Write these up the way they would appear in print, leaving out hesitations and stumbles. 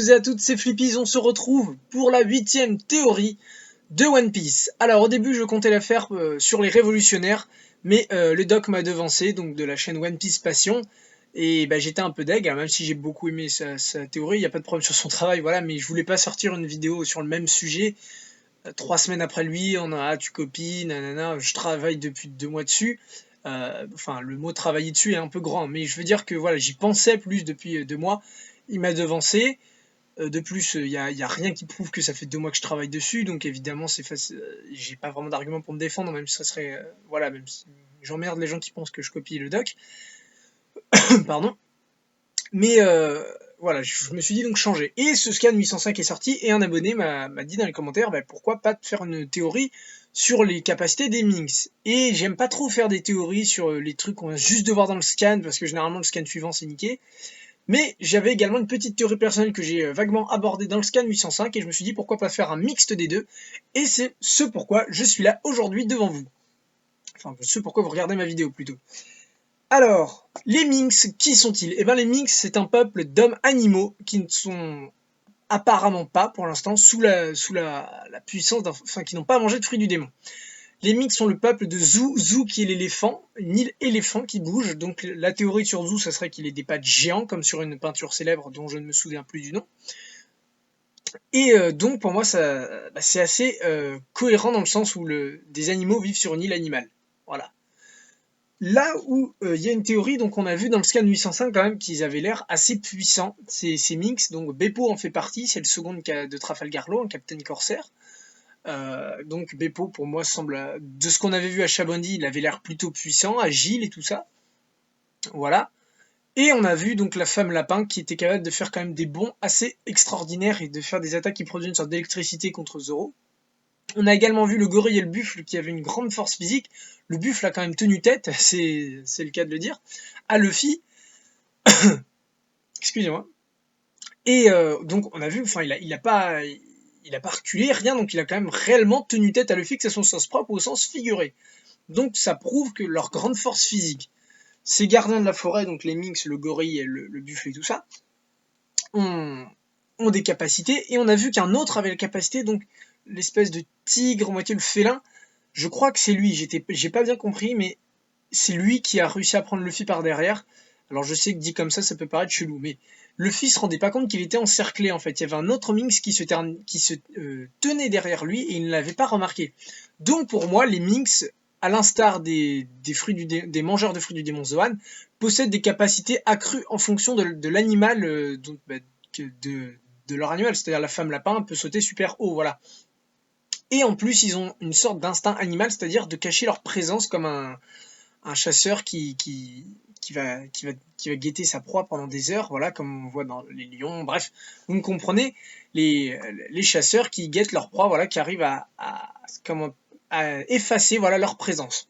Et à toutes ces flippies, on se retrouve pour la 8e théorie de One Piece. Alors au début je comptais la faire sur les révolutionnaires, mais le doc m'a devancé, donc de la chaîne One Piece Passion, et bah, j'étais un peu deg, même si j'ai beaucoup aimé sa théorie, il n'y a pas de problème sur son travail, voilà, mais je voulais pas sortir une vidéo sur le même sujet, 3 semaines après lui, on a tu copies, nanana, je travaille depuis 2 mois dessus. Enfin, le mot travailler dessus est un peu grand, mais je veux dire que voilà, j'y pensais plus depuis 2 mois, il m'a devancé. De plus, y a rien qui prouve que ça fait 2 mois que je travaille dessus, donc évidemment, c'est facile. J'ai pas vraiment d'argument pour me défendre, même si ça serait, voilà, même si j'emmerde les gens qui pensent que je copie le doc, pardon. Mais voilà, je me suis dit donc changer. Et ce scan 805 est sorti, et un abonné m'a dit dans les commentaires, bah, pourquoi pas te faire une théorie sur les capacités des Minx. Et j'aime pas trop faire des théories sur les trucs qu'on vient juste de voir dans le scan, parce que généralement le scan suivant c'est niqué. Mais j'avais également une petite théorie personnelle que j'ai vaguement abordée dans le scan 805 et je me suis dit pourquoi pas faire un mixte des deux. Et c'est ce pourquoi je suis là aujourd'hui devant vous. Enfin, ce pourquoi vous regardez ma vidéo plutôt. Alors, les Minx, qui sont-ils? Eh bien les Minx, c'est un peuple d'hommes animaux qui ne sont apparemment pas, pour l'instant, sous la puissance enfin, qui n'ont pas mangé de fruits du démon. Les Minx sont le peuple de Zou, Zou qui est l'éléphant, une île éléphant qui bouge. Donc la théorie sur Zou, ça serait qu'il ait des pattes géants, comme sur une peinture célèbre dont je ne me souviens plus du nom. Et donc pour moi, c'est assez cohérent dans le sens où des animaux vivent sur une île animale. Voilà. Là où il y a une théorie, donc on a vu dans le scan 805 quand même qu'ils avaient l'air assez puissants, ces Minx. Donc Beppo en fait partie, c'est le second de Trafalgar Law, un capitaine corsaire. Donc Beppo pour moi semble, de ce qu'on avait vu à Chabondi, il avait l'air plutôt puissant, agile et tout ça. Voilà. Et on a vu donc la femme lapin qui était capable de faire quand même des bonds assez extraordinaires et de faire des attaques qui produisent une sorte d'électricité contre Zoro. On a également vu le gorille et le buffle qui avaient une grande force physique. Le buffle a quand même tenu tête, c'est le cas de le dire, à Luffy. Excusez-moi. Et donc on a vu, enfin il a pas reculé, rien, donc il a quand même réellement tenu tête à Luffy, que ce soit au sens propre ou au sens figuré. Donc ça prouve que leur grande force physique, ces gardiens de la forêt, donc les Minx, le gorille et le buffle et tout ça, ont des capacités, et on a vu qu'un autre avait la capacité, donc l'espèce de tigre, moitié le félin, je crois que c'est lui, j'ai pas bien compris, mais c'est lui qui a réussi à prendre Luffy par derrière. Alors je sais que dit comme ça peut paraître chelou, mais Luffy se rendait pas compte qu'il était encerclé en fait. Il y avait un autre Minx qui se tenait derrière lui et il ne l'avait pas remarqué. Donc pour moi, les Minx, à l'instar des mangeurs de fruits du démon Zoan, possèdent des capacités accrues en fonction de l'animal, de leur animal. C'est-à-dire la femme lapin peut sauter super haut, voilà. Et en plus, ils ont une sorte d'instinct animal, c'est-à-dire de cacher leur présence comme un chasseur qui va guetter sa proie pendant des heures, voilà, comme on voit dans les lions, bref, vous me comprenez, les chasseurs qui guettent leur proie, voilà, qui arrivent à effacer, voilà, leur présence.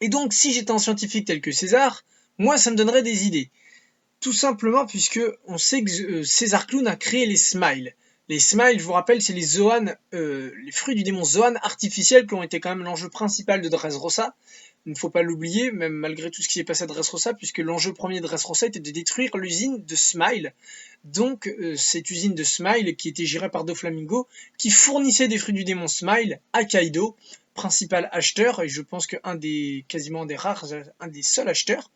Et donc, si j'étais un scientifique tel que César, moi, ça me donnerait des idées. Tout simplement puisque on sait que César Clown a créé les Smiles. Les Smiles, je vous rappelle, c'est les Zoan, les fruits du démon Zoan artificiels qui ont été quand même l'enjeu principal de Dressrosa. Il ne faut pas l'oublier, même malgré tout ce qui s'est passé à Dressrosa, puisque l'enjeu premier de Dressrosa était de détruire l'usine de Smile. Donc cette usine de Smile, qui était gérée par Doflamingo, qui fournissait des fruits du démon Smile à Kaido, principal acheteur, et je pense quasiment des rares, un des seuls acheteurs,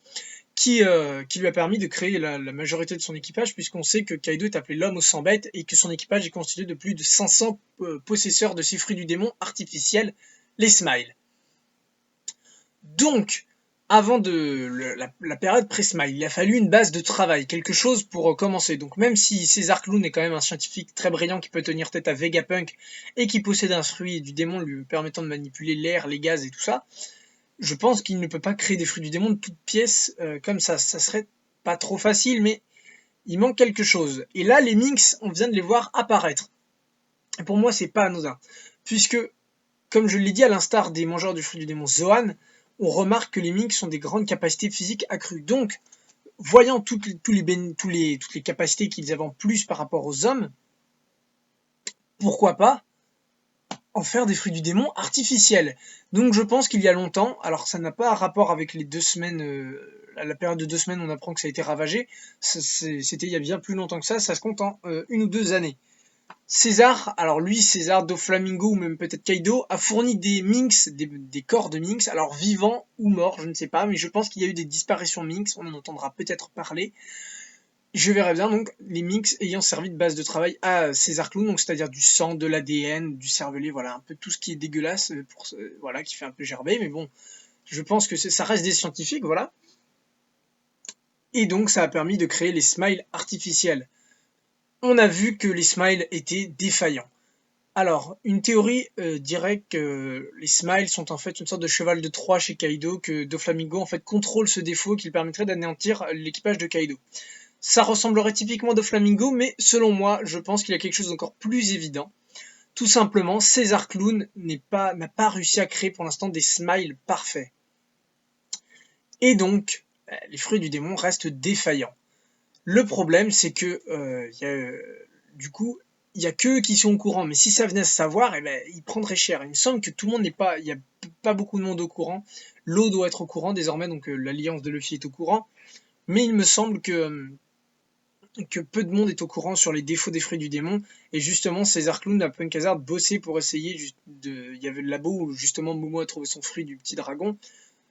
qui lui a permis de créer la majorité de son équipage, puisqu'on sait que Kaido est appelé l'homme aux 100 bêtes, et que son équipage est constitué de plus de 500 possesseurs de ces fruits du démon artificiels, les Smiles. Donc, avant la période pré-Smile, il a fallu une base de travail, quelque chose pour commencer. Donc même si César Clown est quand même un scientifique très brillant qui peut tenir tête à Vegapunk, et qui possède un fruit du démon lui permettant de manipuler l'air, les gaz et tout ça, je pense qu'il ne peut pas créer des fruits du démon de toutes pièces comme ça. Ça serait pas trop facile, mais il manque quelque chose. Et là, les Minx, on vient de les voir apparaître. Et pour moi, c'est pas anodin. Puisque, comme je l'ai dit, à l'instar des mangeurs du fruit du démon Zoan, on remarque que les Minx ont des grandes capacités physiques accrues. Donc, voyant toutes les capacités qu'ils avaient en plus par rapport aux hommes, pourquoi pas en faire des fruits du démon artificiels. Donc je pense qu'il y a longtemps, alors ça n'a pas un rapport avec les 2 semaines, la période de 2 semaines où on apprend que ça a été ravagé, c'était il y a bien plus longtemps que ça se compte en 1 ou 2 années. César, alors lui, César Doflamingo ou même peut-être Kaido, a fourni des minx, des corps de minx, alors vivants ou morts, je ne sais pas, mais je pense qu'il y a eu des disparitions minx, on en entendra peut-être parler. Je verrai bien donc les minx ayant servi de base de travail à César Clown, donc c'est-à-dire du sang, de l'ADN, du cervelet, voilà, un peu tout ce qui est dégueulasse, voilà, qui fait un peu gerber, mais bon, je pense que ça reste des scientifiques, voilà. Et donc ça a permis de créer les smiles artificiels. On a vu que les smiles étaient défaillants. Alors, une théorie dirait que les smiles sont en fait une sorte de cheval de Troie chez Kaido, que Doflamingo en fait contrôle ce défaut qui permettrait d'anéantir l'équipage de Kaido. Ça ressemblerait typiquement à Doflamingo, mais selon moi, je pense qu'il y a quelque chose d'encore plus évident. Tout simplement, César Clown n'a pas réussi à créer pour l'instant des smiles parfaits. Et donc, les fruits du démon restent défaillants. Le problème, c'est que du coup, il y a qu'eux qui sont au courant. Mais si ça venait à se savoir, eh ben, ils prendraient cher. Il me semble que tout le monde n'est pas, il y a pas beaucoup de monde au courant. L'eau doit être au courant désormais, donc l'alliance de Luffy est au courant. Mais il me semble que peu de monde est au courant sur les défauts des fruits du démon. Et justement, César Clown a Punk Hazard bossé pour essayer il y avait le labo où justement Momo a trouvé son fruit du petit dragon.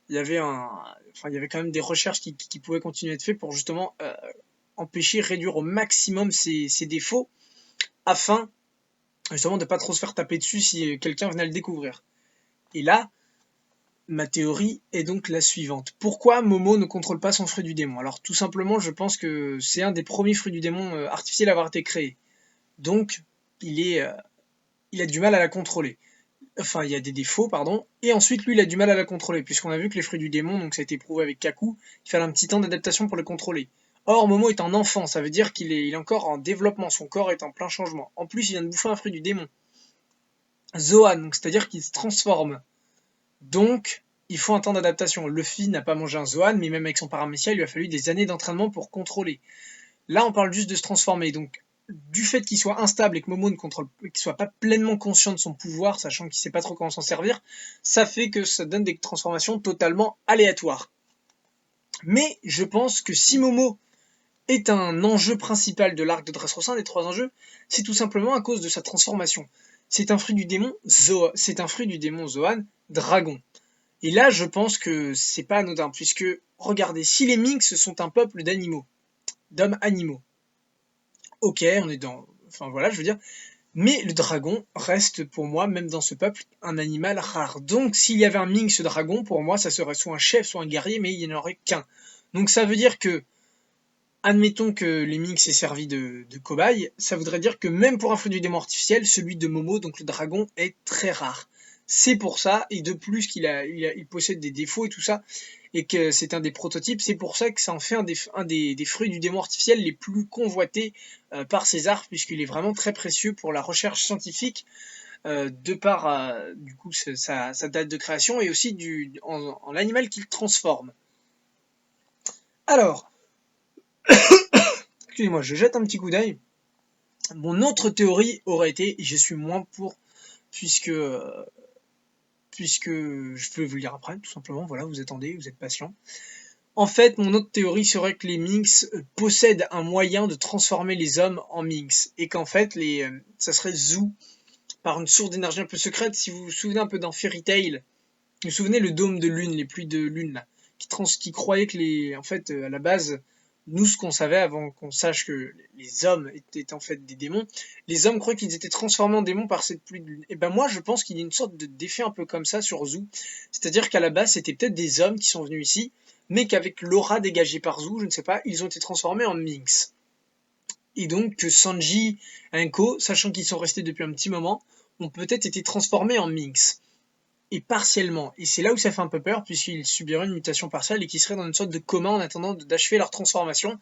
Il y avait il y avait quand même des recherches qui pouvaient continuer à être faites pour justement empêcher, réduire au maximum ces défauts, afin justement de pas trop se faire taper dessus si quelqu'un venait à le découvrir. Et là, ma théorie est donc la suivante. Pourquoi Momo ne contrôle pas son fruit du démon? Alors tout simplement, je pense que c'est un des premiers fruits du démon artificiels à avoir été créé. Donc, il a du mal à la contrôler. Enfin, il y a des défauts, pardon. Et ensuite, lui, il a du mal à la contrôler, puisqu'on a vu que les fruits du démon, donc ça a été prouvé avec Kaku, il fallait un petit temps d'adaptation pour les contrôler. Or, Momo est un enfant, ça veut dire qu'il est encore en développement, son corps est en plein changement. En plus, il vient de bouffer un fruit du démon. Zoan, donc c'est-à-dire qu'il se transforme. Donc, il faut un temps d'adaptation. Luffy n'a pas mangé un Zoan, mais même avec son paramécia, il lui a fallu des années d'entraînement pour contrôler. Là, on parle juste de se transformer. Donc, du fait qu'il soit instable et que Momo ne contrôle, qu'il soit pas pleinement conscient de son pouvoir, sachant qu'il sait pas trop comment s'en servir, ça fait que ça donne des transformations totalement aléatoires. Mais je pense que si Momo est un enjeu principal de l'arc de Dressrosa, des 3 enjeux, c'est tout simplement à cause de sa transformation. C'est un fruit du démon Zoan, dragon. Et là, je pense que c'est pas anodin, puisque, regardez, si les Minx sont un peuple d'hommes animaux, ok, on est dans... Enfin voilà, je veux dire, mais le dragon reste pour moi, même dans ce peuple, un animal rare. Donc s'il y avait un Minx dragon, pour moi, ça serait soit un chef, soit un guerrier, mais il n'y en aurait qu'un. Donc ça veut dire que, admettons que les Minx aient servi de cobaye, ça voudrait dire que même pour un fruit du démon artificiel, celui de Momo, donc le dragon, est très rare. C'est pour ça, et de plus qu'il possède des défauts et tout ça, et que c'est un des prototypes, c'est pour ça que ça en fait un des fruits du démon artificiel les plus convoités par César, puisqu'il est vraiment très précieux pour la recherche scientifique, de par du coup sa date de création, et aussi en l'animal qu'il transforme. Alors, excusez-moi, je jette un petit coup d'œil. Mon autre théorie aurait été, et je suis moins pour, puisque je peux vous le dire après, tout simplement, voilà, vous attendez, vous êtes patient. En fait, mon autre théorie serait que les Minx possèdent un moyen de transformer les hommes en Minx, et qu'en fait, ça serait Zou, par une source d'énergie un peu secrète. Si vous vous souvenez un peu dans Fairy Tail, vous vous souvenez le dôme de lune, les pluies de lune, là, qui croyaient que en fait, à la base, nous, ce qu'on savait avant qu'on sache que les hommes étaient en fait des démons, les hommes croyaient qu'ils étaient transformés en démons par cette pluie de lune. Et ben moi, je pense qu'il y a une sorte d'effet un peu comme ça sur Zou. C'est-à-dire qu'à la base, c'était peut-être des hommes qui sont venus ici, mais qu'avec l'aura dégagée par Zou, je ne sais pas, ils ont été transformés en Minx. Et donc que Sanji et Enko, sachant qu'ils sont restés depuis un petit moment, ont peut-être été transformés en Minx. Et partiellement. Et c'est là où ça fait un peu peur, puisqu'ils subiraient une mutation partielle et qu'ils seraient dans une sorte de coma en attendant d'achever leur transformation.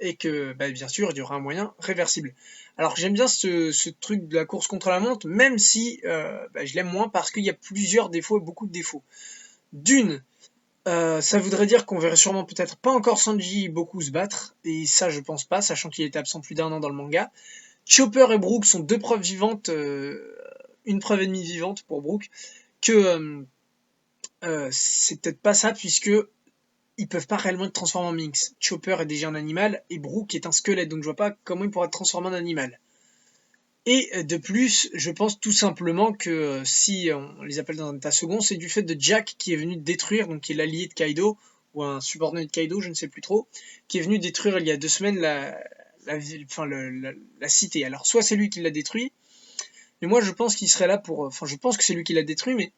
Et que, bien sûr, il y aura un moyen réversible. Alors j'aime bien ce truc de la course contre la montre, même si je l'aime moins parce qu'il y a plusieurs défauts et beaucoup de défauts. D'une, ça voudrait dire qu'on verrait sûrement peut-être pas encore Sanji beaucoup se battre, et ça je pense pas, sachant qu'il était absent plus d'1 an dans le manga. Chopper et Brook sont 2 preuves vivantes une preuve ennemie vivante pour Brook, que c'est peut-être pas ça, puisque ils peuvent pas réellement être transformés en Minx. Chopper est déjà un animal, et Brook est un squelette, donc je vois pas comment il pourra être transformé en animal. Et de plus, je pense tout simplement que si on les appelle dans un état second, c'est du fait de Jack qui est venu détruire, donc qui est l'allié de Kaido, ou un subordonné de Kaido, je ne sais plus trop, qui est venu détruire il y a 2 semaines la ville, enfin la cité. Alors soit c'est lui qui l'a détruit, mais moi je pense qu'il serait là pour, enfin je pense que c'est lui qui l'a détruit, mais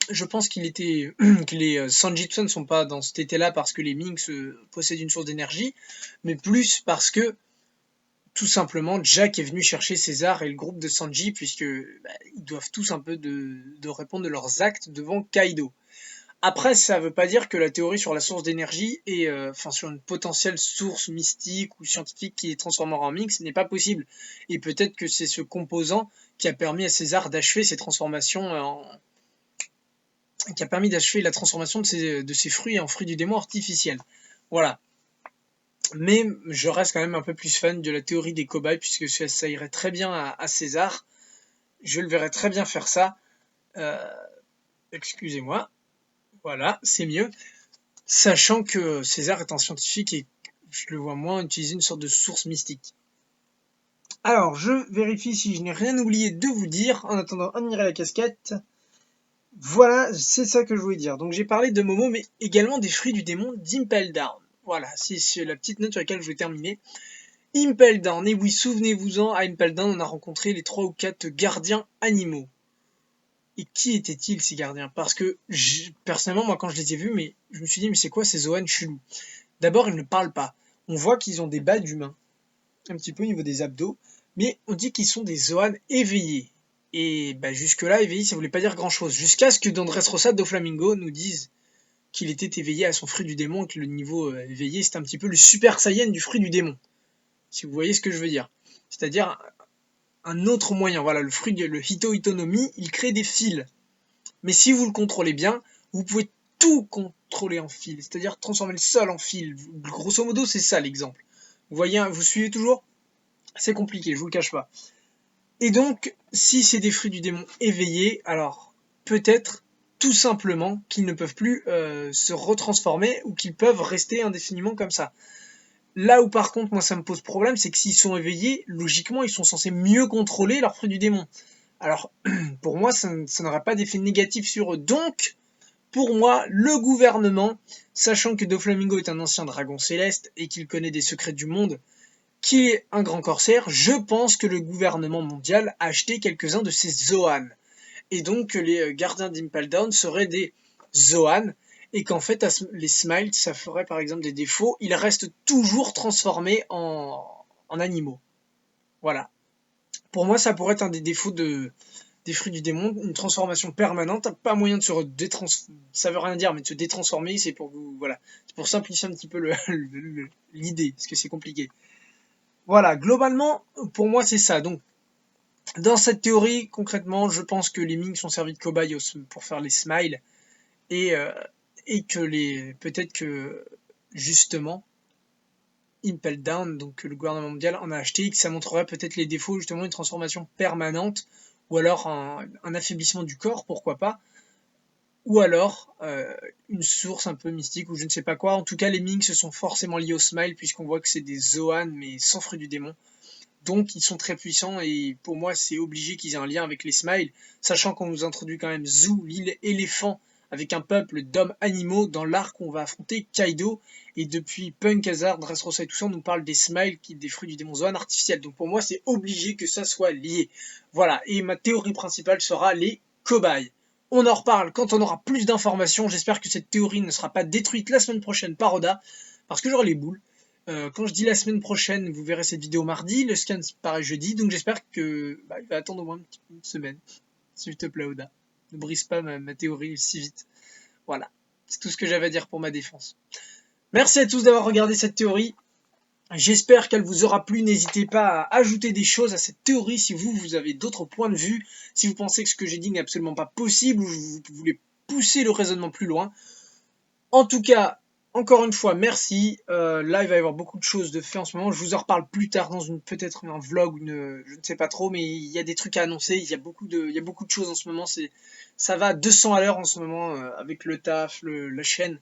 je pense qu'il était que les Sanjitsu ne sont pas dans cet état-là parce que les Minks possèdent une source d'énergie, mais plus parce que tout simplement, Jack est venu chercher César et le groupe de Sanji, puisque ils doivent tous un peu de répondre de leurs actes devant Kaido. Après, ça veut pas dire que la théorie sur la source d'énergie et enfin sur une potentielle source mystique ou scientifique qui est transformée en Minx n'est pas possible. Et peut-être que c'est ce composant qui a permis à César d'achever ses transformations qui a permis d'achever la transformation de ses fruits en fruits du démon artificiels. Voilà. Mais je reste quand même un peu plus fan de la théorie des cobayes, puisque ça irait très bien à César. Je le verrais très bien faire ça. Euh, Excusez-moi. Voilà, c'est mieux. Sachant que César est un scientifique et je le vois moins utiliser une sorte de source mystique. Alors, je vérifie si je n'ai rien oublié de vous dire en attendant admirer la casquette. Voilà, c'est ça que je voulais dire. Donc j'ai parlé de Momo, mais également des fruits du démon d'Impel Down. Voilà, c'est la petite note sur laquelle je vais terminer. Impel Down, et oui, souvenez-vous-en, à Impel Down, on a rencontré les 3 ou 4 gardiens animaux. Et qui étaient-ils, ces gardiens? Parce que, personnellement, moi, quand je les ai vus, mais je me suis dit, mais c'est quoi ces Zoan chelous? D'abord, ils ne parlent pas. On voit qu'ils ont des bas d'humains, un petit peu au niveau des abdos, mais on dit qu'ils sont des Zoan éveillés. Et jusque-là, éveillé, ça voulait pas dire grand-chose. Jusqu'à ce que dans Dressrosa Doflamingo nous dise qu'il était éveillé à son fruit du démon, et que le niveau éveillé, c'est un petit peu le Super Saiyan du fruit du démon. Si vous voyez ce que je veux dire. C'est-à-dire un autre moyen. Voilà, le Hito Itonomi, il crée des fils. Mais si vous le contrôlez bien, vous pouvez tout contrôler en fil. C'est-à-dire transformer le sol en fil. Grosso modo, c'est ça l'exemple. Vous voyez, vous suivez toujours? C'est compliqué, je vous le cache pas. Et donc, si c'est des fruits du démon éveillés, alors peut-être tout simplement qu'ils ne peuvent plus se retransformer ou qu'ils peuvent rester indéfiniment comme ça. Là où par contre moi ça me pose problème, c'est que s'ils sont éveillés, logiquement ils sont censés mieux contrôler leurs fruits du démon. Alors pour moi ça n'aura pas d'effet négatif sur eux. Donc pour moi le gouvernement, sachant que Doflamingo est un ancien dragon céleste et qu'il connaît des secrets du monde, qu'il est un grand corsaire, je pense que le gouvernement mondial a acheté quelques-uns de ces Zoan. Et donc que les gardiens d'Impel Down seraient des Zoan, et qu'en fait les Smiles, ça ferait par exemple des défauts, ils restent toujours transformés en animaux. Voilà. Pour moi, ça pourrait être un des défauts des fruits du démon, une transformation permanente, pas moyen de se ça veut rien dire, mais de se détransformer, c'est pour vous, voilà, c'est pour simplifier un petit peu l'idée, parce que c'est compliqué. Voilà, globalement, pour moi, c'est ça. Donc, dans cette théorie, concrètement, je pense que les Ming sont servis de cobayes pour faire les smiles, et, euh, et que peut-être que, justement, Impel Down, donc le gouvernement mondial, en a acheté, et que ça montrerait peut-être les défauts, justement, une transformation permanente, ou alors un affaiblissement du corps, pourquoi pas, ou alors une source un peu mystique, ou je ne sais pas quoi. En tout cas, les Ming se sont forcément liés au smile, puisqu'on voit que c'est des Zoan, mais sans fruit du démon. Donc ils sont très puissants et pour moi c'est obligé qu'ils aient un lien avec les Smiles, sachant qu'on nous introduit quand même Zou, l'île éléphant, avec un peuple d'hommes animaux dans l'arc où on va affronter Kaido, et depuis Punk, Hazard, Dressrosa et tout ça on nous parle des Smiles, des fruits du démon Zoan artificiels, donc pour moi c'est obligé que ça soit lié. Voilà, et ma théorie principale sera les cobayes. On en reparle quand on aura plus d'informations, j'espère que cette théorie ne sera pas détruite la semaine prochaine par Oda, parce que j'aurai les boules. Quand je dis la semaine prochaine, vous verrez cette vidéo mardi, le scan paraît jeudi, donc j'espère que il va attendre au moins une semaine. S'il te plaît, Oda. Ne brise pas ma théorie si vite. Voilà. C'est tout ce que j'avais à dire pour ma défense. Merci à tous d'avoir regardé cette théorie. J'espère qu'elle vous aura plu. N'hésitez pas à ajouter des choses à cette théorie si vous avez d'autres points de vue, si vous pensez que ce que j'ai dit n'est absolument pas possible ou vous voulez pousser le raisonnement plus loin. En tout cas, Encore une fois, merci. Là, il va y avoir beaucoup de choses de fait en ce moment. Je vous en reparle plus tard dans peut-être un vlog, je ne sais pas trop, mais il y a des trucs à annoncer. Il y a beaucoup de choses en ce moment. Ça va à 200 à l'heure en ce moment avec le taf, la chaîne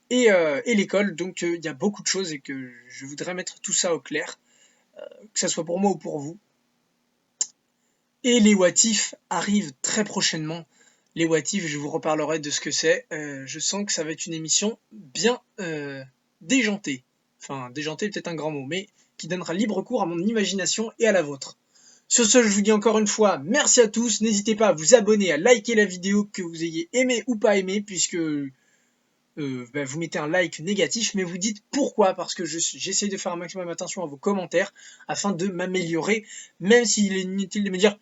et l'école. Donc, il y a beaucoup de choses et que je voudrais mettre tout ça au clair, que ça soit pour moi ou pour vous. Et les what if arrivent très prochainement. Les what if, je vous reparlerai de ce que c'est. Je sens que ça va être une émission bien déjantée. Enfin, déjantée peut-être un grand mot, mais qui donnera libre cours à mon imagination et à la vôtre. Sur ce, je vous dis encore une fois, merci à tous. N'hésitez pas à vous abonner, à liker la vidéo que vous ayez aimé ou pas aimé, puisque vous mettez un like négatif, mais vous dites pourquoi, parce que j'essaye de faire un maximum attention à vos commentaires afin de m'améliorer, même s'il est inutile de me dire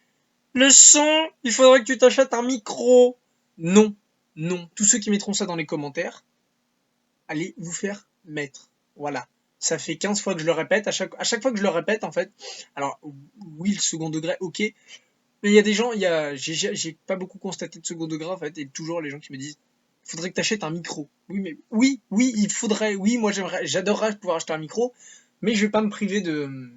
le son, il faudrait que tu t'achètes un micro. Non, non. Tous ceux qui mettront ça dans les commentaires, allez vous faire mettre. Voilà. Ça fait 15 fois que je le répète. À chaque fois que je le répète, en fait. Alors, oui, le second degré, ok. Mais il y a des gens, j'ai pas beaucoup constaté de second degré, en fait. Et toujours les gens qui me disent, il faudrait que tu achètes un micro. Oui, mais oui, il faudrait. Oui, moi, j'adorerais pouvoir acheter un micro. Mais je vais pas me priver de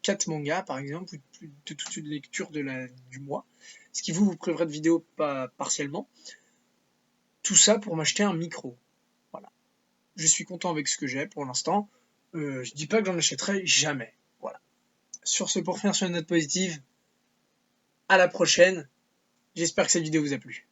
4 mangas, par exemple, ou de toute une lecture du mois, ce qui vous priverait de vidéos pas partiellement. Tout ça pour m'acheter un micro. Voilà. Je suis content avec ce que j'ai pour l'instant. Je dis pas que j'en achèterai jamais. Voilà. Sur ce, pour finir sur une note positive, à la prochaine. J'espère que cette vidéo vous a plu.